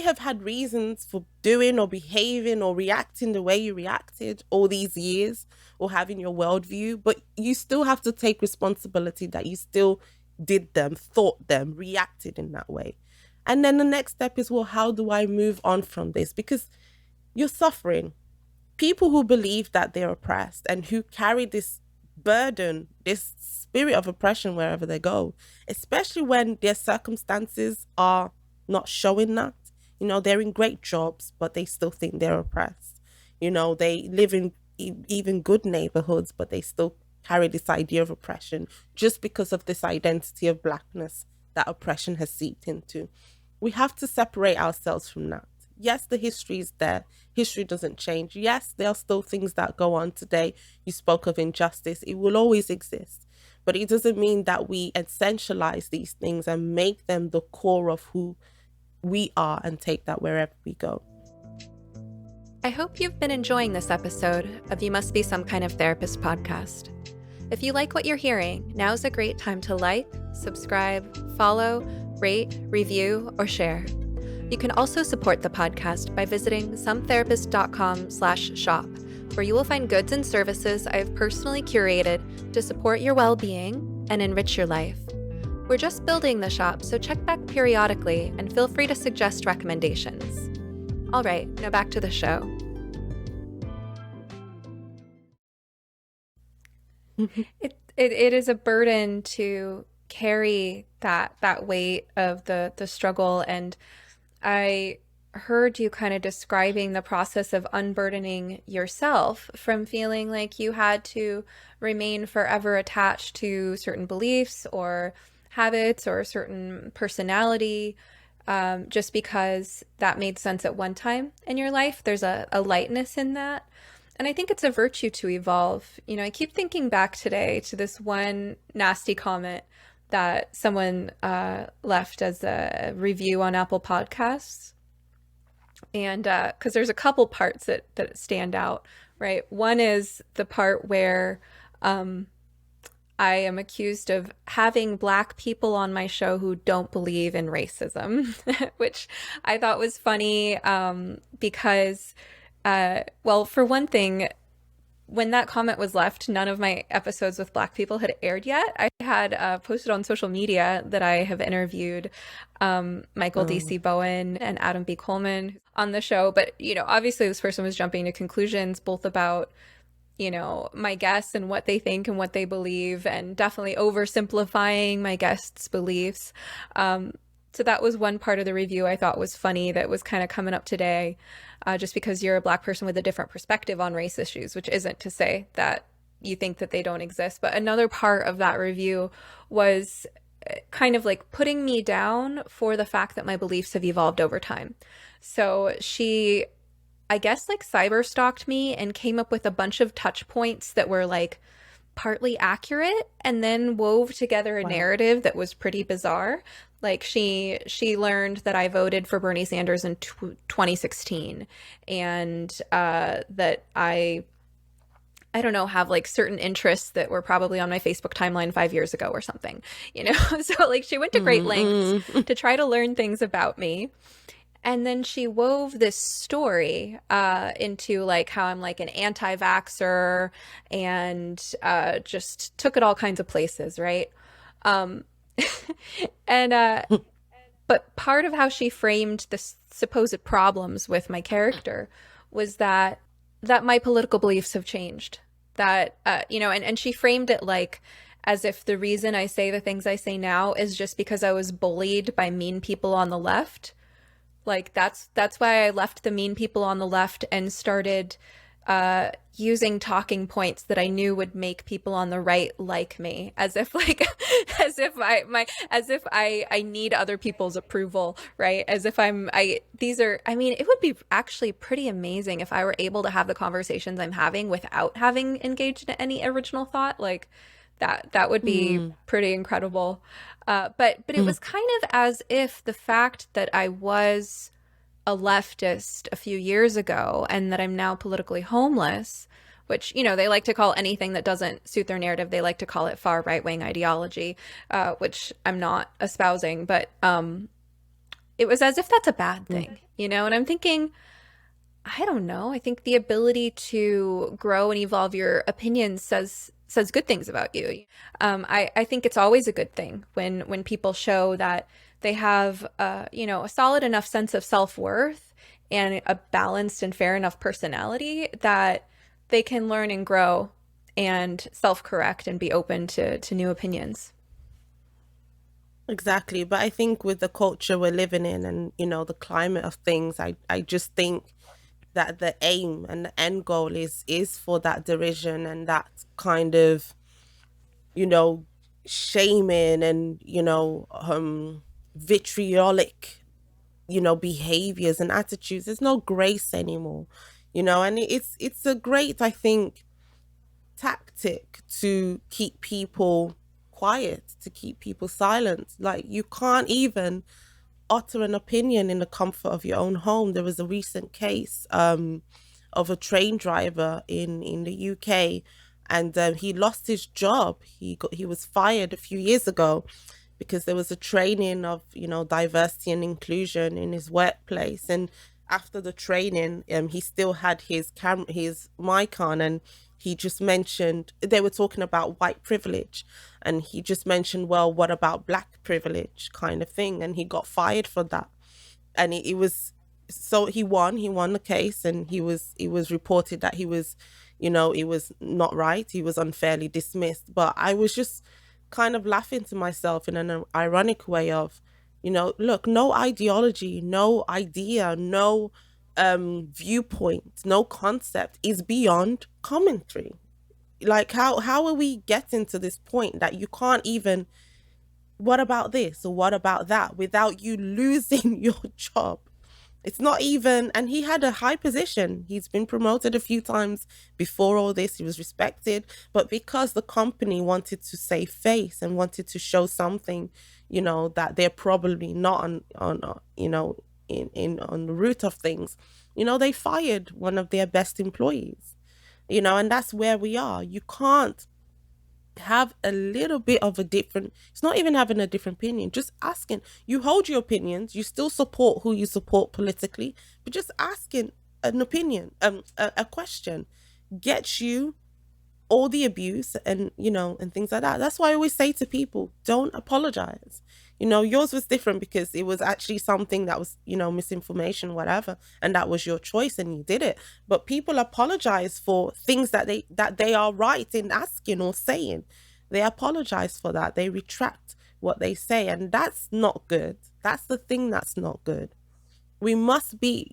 have had reasons for doing or behaving or reacting the way you reacted all these years or having your worldview, but you still have to take responsibility that you still did them, thought them, reacted in that way. And then the next step is, well, how do I move on from this? Because you're suffering. People who believe that they're oppressed and who carry this burden, this spirit of oppression wherever they go, especially when their circumstances are not showing that. They're in great jobs, but they still think they're oppressed. They live in even good neighborhoods, but they still carry this idea of oppression just because of this identity of blackness that oppression has seeped into. We have to separate ourselves from that. Yes, the history is there. History doesn't change. Yes, there are still things that go on today. You spoke of injustice. It will always exist. But it doesn't mean that we essentialize these things and make them the core of who we are and take that wherever we go. I hope you've been enjoying this episode of You Must Be Some Kind of Therapist podcast. If you like what you're hearing, now's a great time to like, subscribe, follow, rate, review, or share. You can also support the podcast by visiting sometherapist.com/shop, where you will find goods and services I have personally curated to support your well-being and enrich your life. We're just building the shop, so check back periodically and feel free to suggest recommendations. All right, now back to the show. It is a burden to carry that weight of the struggle, and I heard you kind of describing the process of unburdening yourself from feeling like you had to remain forever attached to certain beliefs or habits or a certain personality, just because that made sense at one time in your life. There's a lightness in that. And I think it's a virtue to evolve. You know, I keep thinking back today to this one nasty comment that someone left as a review on Apple Podcasts. And because there's a couple parts that stand out, right? One is the part where I am accused of having Black people on my show who don't believe in racism, which I thought was funny because, well, for one thing, when that comment was left, none of my episodes with Black people had aired yet. I had posted on social media that I have interviewed Michael D.C. Bowen and Adam B. Coleman on the show. But, you know, obviously this person was jumping to conclusions both about, you know, my guests and what they think and what they believe, and definitely oversimplifying my guests' beliefs. So that was one part of the review I thought was funny that was kind of coming up today, just because you're a Black person with a different perspective on race issues, which isn't to say that you think that they don't exist. But another part of that review was kind of like putting me down for the fact that my beliefs have evolved over time. So she, I guess, like cyber stalked me and came up with a bunch of touch points that were like partly accurate and then wove together a narrative that was pretty bizarre. Like she learned that I voted for Bernie Sanders in 2016 and that I don't know, have like certain interests that were probably on my Facebook timeline 5 years ago or something, you know? So like she went to great lengths to try to learn things about me. And then she wove this story into like how I'm like an anti-vaxxer and just took it all kinds of places, right? And but part of how she framed the supposed problems with my character was that my political beliefs have changed. That you know, and she framed it like as if the reason I say the things I say now is just because I was bullied by mean people on the left. Like that's why I left the mean people on the left and started using talking points that I knew would make people on the right like me, as if like as if I need other people's approval, right? As if these are, I mean, it would be actually pretty amazing if I were able to have the conversations I'm having without having engaged in any original thought. Like that would be pretty incredible. But it was kind of as if the fact that I was a leftist a few years ago and that I'm now politically homeless, which, you know, they like to call anything that doesn't suit their narrative, they like to call it far right-wing ideology, which I'm not espousing, but it was as if that's a bad thing, you know? And I'm thinking, I don't know, I think the ability to grow and evolve your opinions says good things about you. I think it's always a good thing when people show that they have, you know, a solid enough sense of self-worth and a balanced and fair enough personality that they can learn and grow and self-correct and be open to new opinions. Exactly. But I think with the culture we're living in and, you know, the climate of things, I just think that the aim and the end goal is for that derision and that kind of, you know, shaming and, you know, vitriolic, you know, behaviors and attitudes. There's no grace anymore, you know, and it's a great, I think, tactic to keep people quiet, to keep people silent. Like you can't even utter an opinion in the comfort of your own home. There was a recent case of a train driver in the UK, and he lost his job. He was fired a few years ago because there was a training of, you know, diversity and inclusion in his workplace. And after the training, he still had his mic on, and he just mentioned, they were talking about white privilege, and he just mentioned, well, what about black privilege, kind of thing, and he got fired for that. And it was, so he won the case, and he was reported that he was, you know, it was not right, he was unfairly dismissed. But I was just kind of laughing to myself in an ironic way of, Look, no ideology, no idea, no viewpoint, no concept is beyond commentary. Like, how are we getting to this point that you can't even, what about this or what about that, without you losing your job? It's not even, and he had a high position. He's been promoted a few times before all this. He was respected, but because the company wanted to save face and wanted to show something, that they're probably not on in on the root of things, they fired one of their best employees. And that's where we are. You can't have a little bit of a different, it's not even having a different opinion, just asking. You hold your opinions, you still support who you support politically, but just asking an opinion, a question gets you all the abuse and and things like that. That's why I always say to people, don't apologize. Yours was different because it was actually something that was, misinformation, whatever, and that was your choice and you did it. But people apologize for things that they are right in asking or saying. They apologize for that. They retract what they say, and that's not good. That's the thing that's not good. We must be,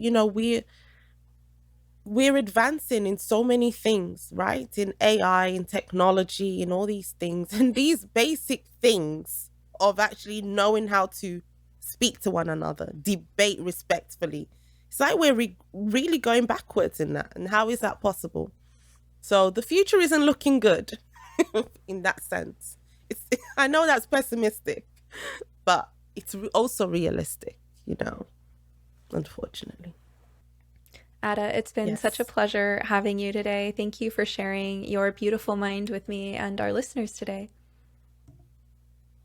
we're advancing in so many things, right? In AI, in technology, in all these things. And these basic things of actually knowing how to speak to one another, debate respectfully. It's like we're really going backwards in that. And how is that possible? So the future isn't looking good in that sense. I know that's pessimistic, but it's also realistic, unfortunately. Ada, it's been such a pleasure having you today. Thank you for sharing your beautiful mind with me and our listeners today.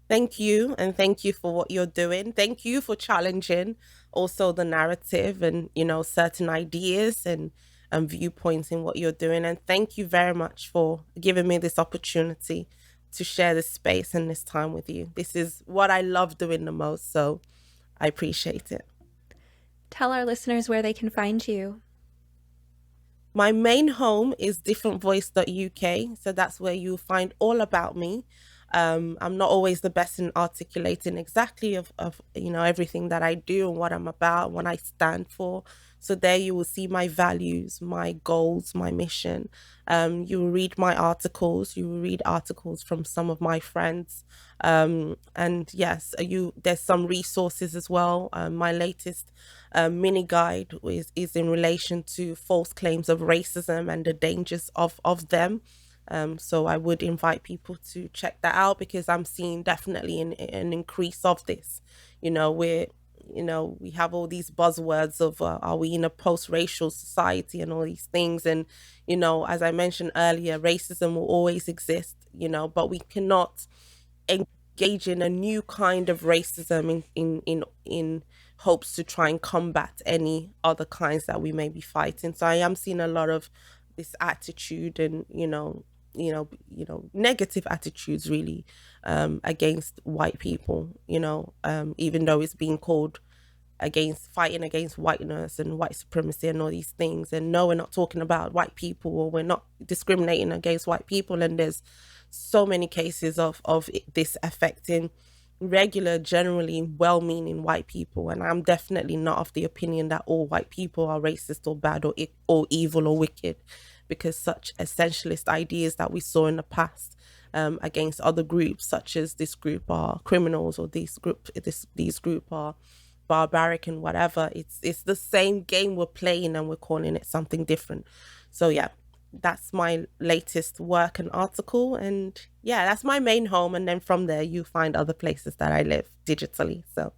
Thank you. And thank you for what you're doing. Thank you for challenging also the narrative and, certain ideas and viewpoints in what you're doing. And thank you very much for giving me this opportunity to share this space and this time with you. This is what I love doing the most. So I appreciate it. Tell our listeners where they can find you. My main home is differentvoice.uk. So that's where you'll find all about me. I'm not always the best in articulating exactly of everything that I do and what I'm about, what I stand for. So there you will see my values, my goals, my mission. You will read my articles. You will read articles from some of my friends. And yes, there's some resources as well. My latest mini guide is in relation to false claims of racism and the dangers of them. So I would invite people to check that out because I'm seeing definitely an increase of this. We have all these buzzwords of are we in a post-racial society and all these things. And, as I mentioned earlier, racism will always exist, but we cannot engage in a new kind of racism in hopes to try and combat any other kinds that we may be fighting. So I am seeing a lot of this attitude and, negative attitudes really against white people, even though it's being called fighting against whiteness and white supremacy and all these things. And no, we're not talking about white people, or we're not discriminating against white people. And there's so many cases of this affecting regular, generally well-meaning white people. And I'm definitely not of the opinion that all white people are racist or bad or evil or wicked, because such essentialist ideas that we saw in the past against other groups, such as this group are criminals, or these group are barbaric and whatever. It's the same game we're playing and we're calling it something different. So yeah, that's my latest work and article, and yeah, that's my main home. And then from there you find other places that I live digitally. So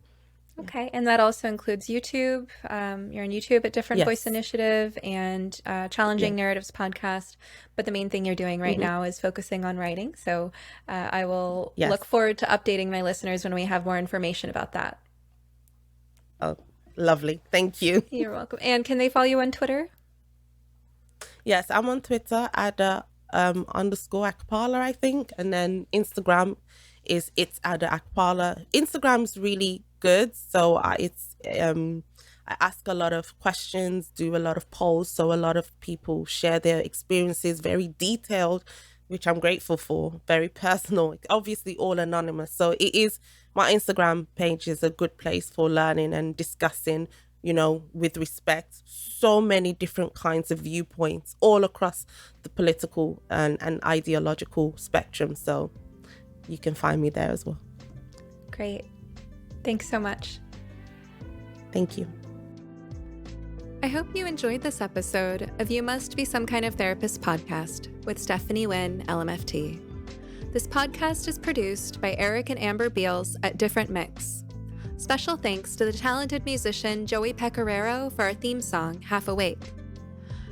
okay. And that also includes YouTube. You're on YouTube at Different Voice Initiative and Challenging Narratives podcast. But the main thing you're doing right now is focusing on writing. So I will look forward to updating my listeners when we have more information about that. Oh, lovely. Thank you. You're welcome. And can they follow you on Twitter? Yes, I'm on Twitter at _ Akpala, I think. And then Instagram is it's Ada Akpala. Instagram's really good. So I ask a lot of questions, do a lot of polls. So a lot of people share their experiences, very detailed, which I'm grateful for. Very personal, obviously all anonymous. So it is, my Instagram page is a good place for learning and discussing, with respect, so many different kinds of viewpoints all across the political and ideological spectrum. So you can find me there as well. Great. Thanks so much. Thank you. I hope you enjoyed this episode of You Must Be Some Kind of Therapist podcast with Stephanie Wynn, LMFT. This podcast is produced by Eric and Amber Beels at Different Mix. Special thanks to the talented musician Joey Pecoraro for our theme song, Half Awake.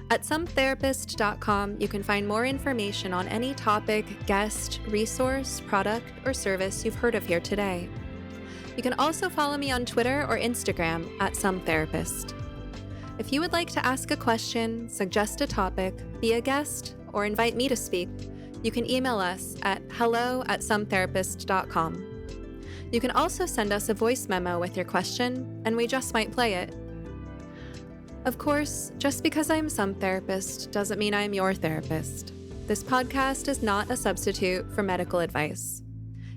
At sometherapist.com, you can find more information on any topic, guest, resource, product, or service you've heard of here today. You can also follow me on Twitter or Instagram at sometherapist. If you would like to ask a question, suggest a topic, be a guest, or invite me to speak, you can email us at hello@sometherapist.com. You can also send us a voice memo with your question, and we just might play it. Of course, just because I'm some therapist doesn't mean I'm your therapist. This podcast is not a substitute for medical advice.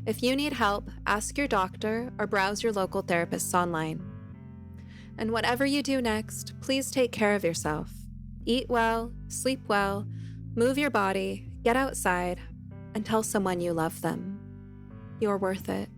If you need help, ask your doctor or browse your local therapists online. And whatever you do next, please take care of yourself. Eat well, sleep well, move your body, get outside, and tell someone you love them. You're worth it.